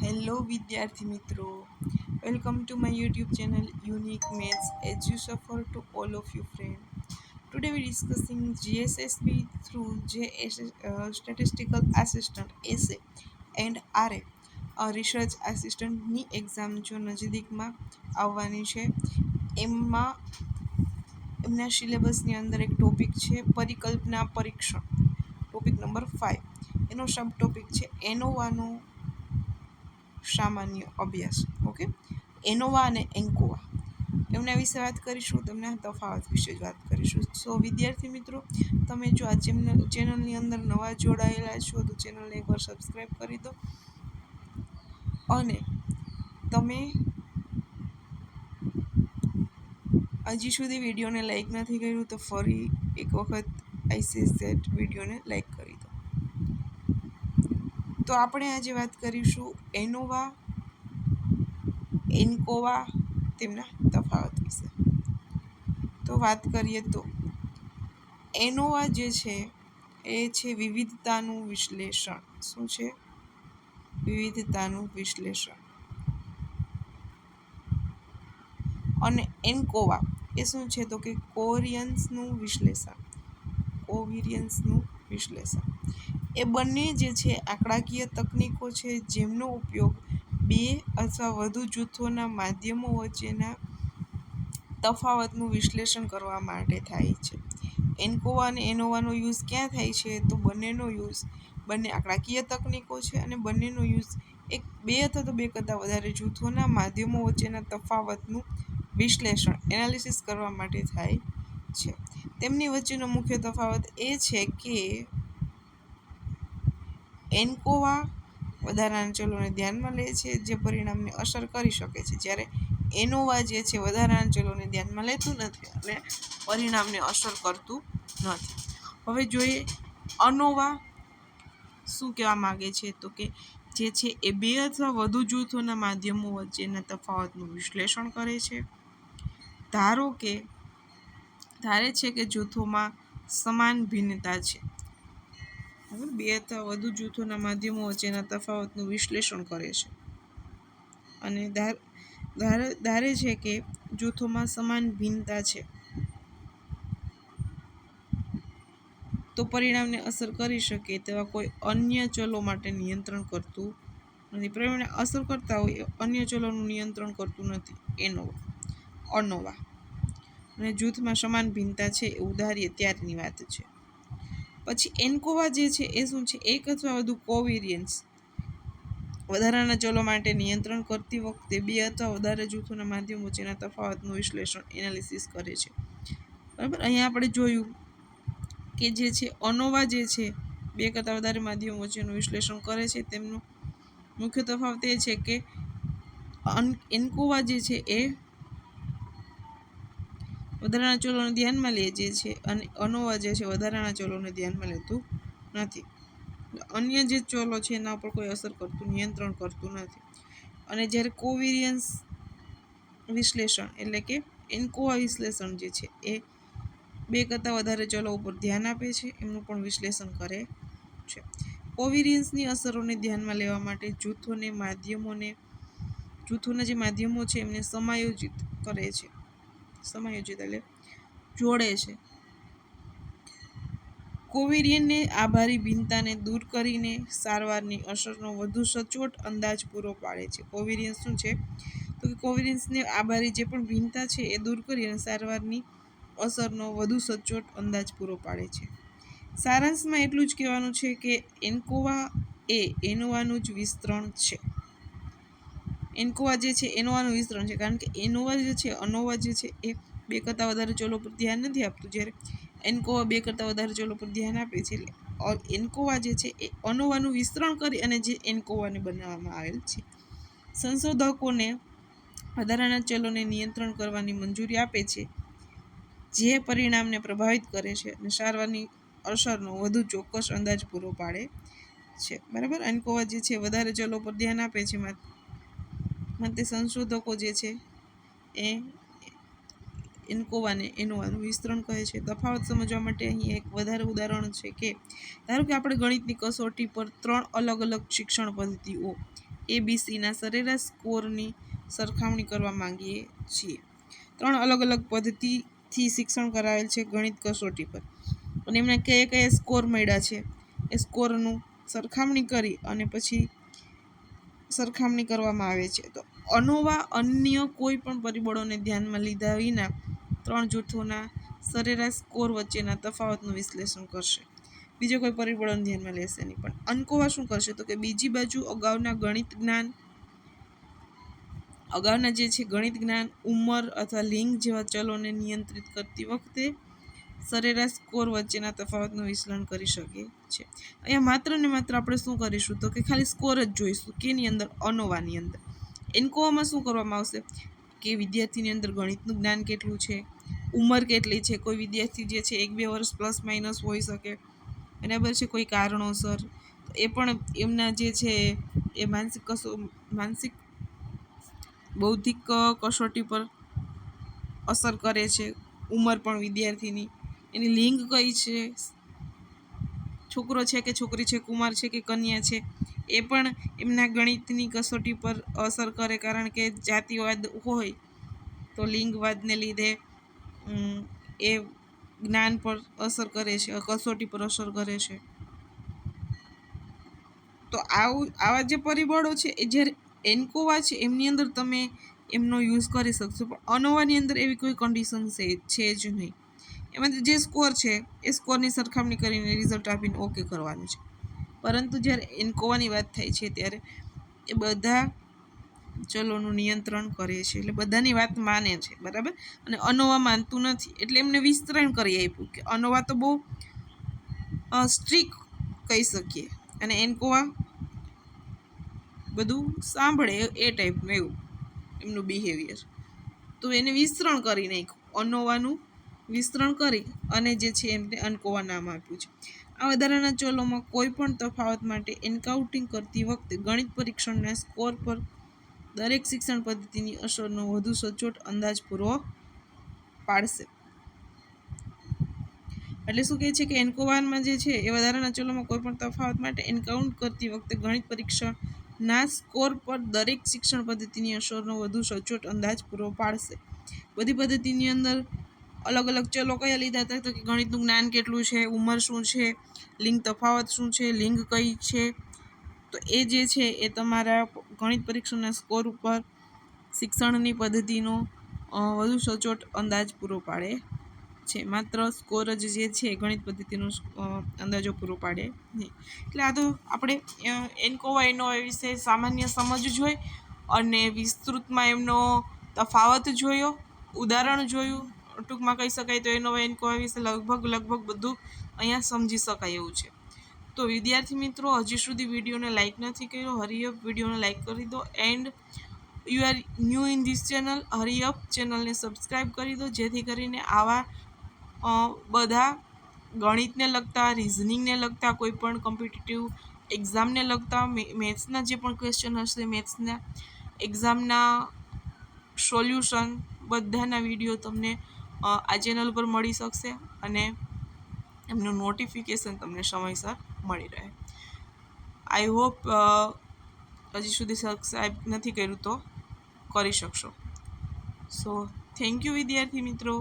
Hello વિદ્યાર્થી મિત્રો, welcome to my YouTube channel Unique Maths EduSuffer to all of you friends. Today we discussing GSSB through Statistical Assistant SA and RA research આસિસ્ટન્ટની exam જો નજીકમાં આવવાની છે એમના સિલેબસની અંદર એક ટોપિક છે પરિકલ્પના પરીક્ષણ, ટોપિક નંબર 5. એનો સબ ટોપિક છે એનોવાનો સામાન્ય અભ્યાસ. ઓકે, એનોવા અને એન્કોવા એમના વિશે વાત કરીશું, તમને તફાવત વિશે જ વાત કરીશું. સો વિદ્યાર્થી મિત્રો, તમે જો આ ચેનલની અંદર નવા જોડાયેલા છો તો ચેનલને એકવાર સબસ્ક્રાઈબ કરી દો, અને તમે હજી સુધી વિડીયોને લાઈક નથી કર્યું તો ફરી એક વખત આઈસીએસેટ વિડીયોને લાઈક કરી દો. તો આપણે આજે વાત કરીશું એનોવા, એન્કોવા, તેમના તફાવત વિશે. તો વાત કરીએ તો એનોવા જે છે એ છે વિવિધતાનું વિશ્લેષણ. શું છે? વિવિધતાનું વિશ્લેષણ. અને એન્કોવા એ શું છે તો કે કોવેરિયન્સનું વિશ્લેષણ. એ બંને જે છે આંકડાકીય તકનીકો છે જેમનો ઉપયોગ બે અથવા વધુ જૂથોના માધ્યમો વચ્ચેના તફાવતનું વિશ્લેષણ કરવા માટે થાય છે. એન્કોવા અને એનોવાનો યુઝ ક્યાં થાય છે? તો બંને આંકડાકીય તકનીકો છે અને બંનેનો યુઝ બે અથવા તો બે કરતાં વધારે જૂથોના માધ્યમો વચ્ચેના તફાવતનું વિશ્લેષણ એનાલિસિસ કરવા માટે થાય છે. તેમની વચ્ચેનો મુખ્ય તફાવત એ છે કે એન્કોવા વધારાના ચલોને ધ્યાનમાં લે છે જે પરિણામને અસર કરી શકે છે, જ્યારે એનોવા જે છે વધારાના ચલોને ધ્યાનમાં લેતું નથી અને પરિણામને અસર કરતું નથી. હવે જોઈએ અનોવા શું કહેવા માગે છે તો કે જે છે એ બે અથવા વધુ જૂથોના માધ્યમો વચ્ચેના તફાવતનું વિશ્લેષણ કરે છે. ધારે છે કે જૂથોમાં સમાન ભિન્નતા છે. બે અથવા વધુ જૂથોના માધ્યમો વચ્ચેના તફાવતનું વિશ્લેષણ કરે છે અને ધારે છે કે જૂથોમાં સમાન ભિન્નતા છે તો પરિણામને અસર કરી શકે તેવા કોઈ અન્ય ચલો માટે નિયંત્રણ કરતું નથી. પરિણામને અસર કરતા હોય અન્ય ચલોનું નિયંત્રણ કરતું નથી અનોવા. અને જૂથમાં સમાન ભિન્નતા છે એવું ધારીએ ત્યારની વાત છે. પછી એન્કોવા જે છે એ શું છે? એક અથવા વધુ કોવેરિયન્સ વધારાના ચલો માટે નિયંત્રણ કરતી વખતે બે અથવા વધારે જૂથોના માધ્યમો વચ્ચેના તફાવતનું વિશ્લેષણ એનાલિસિસ કરે છે. બરાબર, અહીંયા આપણે જોયું કે જે છે અનોવા જે છે બે કરતાં વધારે માધ્યમો વચ્ચેનું વિશ્લેષણ કરે છે. તેમનો મુખ્ય તફાવત એ છે કે એન્કોવા જે છે એ વધારાના ચલોને ધ્યાનમાં લે છે અને અનોવા જે છે વધારાના ચલોને ધ્યાનમાં લેતું નથી. અન્ય જે ચલો છે એના ઉપર કોઈ અસર કરતું નિયંત્રણ કરતું નથી. અને જ્યારે કોવેરિયન્સ વિશ્લેષણ એટલે કે એન્કોવા વિશ્લેષણ જે છે એ બે કરતાં વધારે ચલો ઉપર ધ્યાન આપે છે, એમનું પણ વિશ્લેષણ કરે છે. કોવેરિયન્સની અસરોને ધ્યાનમાં લેવા માટે જૂથોના જે માધ્યમો છે એમને સમાયોજિત કરે છે. સમાયોજિત એટલે જોડે છે. કોવેરિયનને આભારી ભિન્નતાને દૂર કરીને સારવારની અસરનો વધુ સચોટ અંદાજ પૂરો પાડે છે. કોવેરિયન્સ શું છે તો કે કોવેરિયન્સને આભારી જે પણ ભિન્નતા છે એ દૂર કરી અને સારવારની અસરનો વધુ સચોટ અંદાજ પૂરો પાડે છે. સારાંશમાં એટલું જ કહેવાનું છે કે એન્કોવા એ એનોવાનું જ વિસ્તરણ છે. એન્કોવા જે છે એનોવાનું વિસ્તરણ છે, કારણ કે એનોવા જે છે અનોવા જે છે એ બે કરતાં વધારે ચલો પર ધ્યાન નથી આપતું, જ્યારે એન્કોવા બે કરતાં વધારે ચલો પર ધ્યાન આપે છે. એટલે એન્કોવા જે છે એ અનોવાનું વિસ્તરણ કરી અને જે એન્કોવાને બનાવવામાં આવેલ છે. સંશોધકોને વધારાના ચલોને નિયંત્રણ કરવાની મંજૂરી આપે છે જે પરિણામને પ્રભાવિત કરે છે અને સારવારની અસરનો વધુ ચોક્કસ અંદાજ પૂરો પાડે છે. બરાબર, એન્કોવા જે છે વધારે ચલો પર ધ્યાન આપે છે માટે સંશોધકો જે છે એ એન્કોવાને એનોવાનું વિસ્તરણ કહે છે. તફાવત સમજવા માટે અહીં એક વધારે ઉદાહરણ છે કે ધારો કે આપણે ગણિતની કસોટી પર 3 અલગ અલગ શિક્ષણ પદ્ધતિઓ ABCના સરેરાશ સ્કોરની સરખામણી કરવા માંગીએ છીએ. 3 અલગ અલગ પદ્ધતિથી શિક્ષણ કરાવેલ છે ગણિત કસોટી પર, અને એમને કયા કયા સ્કોર મળ્યા છે એ સ્કોરનું સરખામણી કરી અને પછી સરખામણી કરવામાં આવે છે. તો ANOVA અન્ય કોઈ પણ પરિબળોને ધ્યાનમાં લીધા વિના 3 જૂથોના સરેરાશ સ્કોર વચ્ચેના તફાવતનું વિશ્લેષણ કરશે. બીજો કોઈ પરિબળોને ધ્યાનમાં લેશે નહીં. પણ ANCOVA શું કરશે તો કે બીજી બાજુ અગાઉના જે છે ગણિત જ્ઞાન, ઉંમર અથવા લિંગ જેવા ચલોને નિયંત્રિત કરતી વખતે સરેરાશ સ્કોર વચ્ચેના તફાવતનું વિશ્લેષણ કરી શકે છે. અહીંયા માત્ર ને માત્ર આપણે શું કરીશું તો કે ખાલી સ્કોર જ જોઈશું. કેની અંદર? ANOVAની અંદર. ANCOVAમાં શું કરવામાં આવશે કે વિદ્યાર્થીની અંદર ગણિતનું જ્ઞાન કેટલું છે, ઉંમર કેટલી છે, કોઈ વિદ્યાર્થી જે છે 1-2 વર્ષ પ્લસ માઇનસ હોઈ શકે, બરાબર છે, કોઈ કારણોસર, તો એ પણ એમના જે છે એ માનસિક બૌદ્ધિક કસોટી પર અસર કરે છે. ઉંમર પણ વિદ્યાર્થીની, એની લિંગ કઈ છે, છોકરો છે કે છોકરી છે, કુમાર છે કે કન્યા છે, એ પણ એમના ગણિતની કસોટી પર અસર કરે. કારણ કે જાતિવાદ હોય તો લિંગવાદને લીધે એ જ્ઞાન પર અસર કરે છે, કસોટી પર અસર કરે છે. તો આવા જે પરિબળો છે એ જ્યારે ANCOVA છે એમની અંદર તમે એમનો યુઝ કરી શકશો, પણ ANOVAની અંદર એવી કોઈ કન્ડિશન છે જ નહીં. એમાં જે સ્કોર છે એ સ્કોરની સરખામણી કરીને રિઝલ્ટ આપીને ઓકે કરવાનું છે. પરંતુ જ્યારે ANCOVAની વાત થાય છે ત્યારે એ બધા ચલોનું નિયંત્રણ કરે છે, એટલે બધાની વાત માને છે, બરાબર. અને ANOVA માનતું નથી, એટલે એમને વિસ્તરણ કરી આપ્યું કે ANOVA તો બહુ સ્ટ્રિક કહી શકીએ, અને ANCOVA બધું સાંભળે એ ટાઈપનું એવું એમનું બિહેવિયર. તો એને વિસ્તરણ કરી નાખ્યું, ANOVAનું વિસ્તરણ કરી અને જે છે એમને ANCOVA નામ આપ્યું છે. આ વધારાના ચલોમાં કોઈ પણ તફાવત માટે એન્કાઉન્ટિંગ કરતી વખતે ગણિત પરીક્ષણના સ્કોર પર દરેક શિક્ષણ પદ્ધતિની અસરનો વધુ સચોટ અંદાજ પૂરો પાડશે. એટલે શું કહે છે કે ANCOVAમાં જે છે એ વધારાના ચલોમાં કોઈ પણ તફાવત માટે એન્કાઉન્ટ કરતી વખતે ગણિત પરીક્ષણના સ્કોર પર દરેક શિક્ષણ પદ્ધતિની અસરનો વધુ સચોટ અંદાજ પૂરો પાડશે. બધી પદ્ધતિની અંદર અલગ અલગ ચલો કયા લીધા હતા તો કે ગણિતનું જ્ઞાન કેટલું છે, ઉંમર શું છે, લિંગ તફાવત શું છે, લિંગ કઈ છે, તો એ જે છે એ તમારા ગણિત પરીક્ષણના સ્કોર ઉપર શિક્ષણની પદ્ધતિનો વધુ સચોટ અંદાજ પૂરો પાડે છે. માત્ર સ્કોર જ જે છે ગણિત પદ્ધતિનો અંદાજો પૂરો પાડે નહીં. એટલે આ તો આપણે ANCOVA વિશે સામાન્ય સમજ જોઈ અને વિસ્તૃતમાં એમનો તફાવત જોયો, ઉદાહરણ જોયું. ટૂંકમાં કહી શકાય તો ANCOVA વિશે લગભગ બધું અહીંયા સમજી શકાય એવું છે. તો વિદ્યાર્થી મિત્રો, હજી સુધી વિડીયોને લાઇક નથી કર્યો, હરીઅપ વિડીયોને લાઇક કરી દો. And you are new in this channel, hurry up ચેનલને સબસ્ક્રાઈબ કરી દો, જેથી કરીને આવા બધા ગણિતને લગતા, રિઝનિંગને લગતા, કોઈ પણ કોમ્પિટિટિવ એક્ઝામને લગતા, મેથ્સના જે પણ ક્વેશ્ચન હશે, મેથ્સના એક્ઝામના સોલ્યુશન બધાના વિડીયો તમને આ ચેનલ પર મળી શકશે અને એમનું નોટિફિકેશન તમને સમયસર મળી રહે. આઈ હોપ હજી સુધી સબસ્ક્રાઈબ નથી કર્યું તો કરી શકશો. સો થેન્ક યુ વિદ્યાર્થી મિત્રો.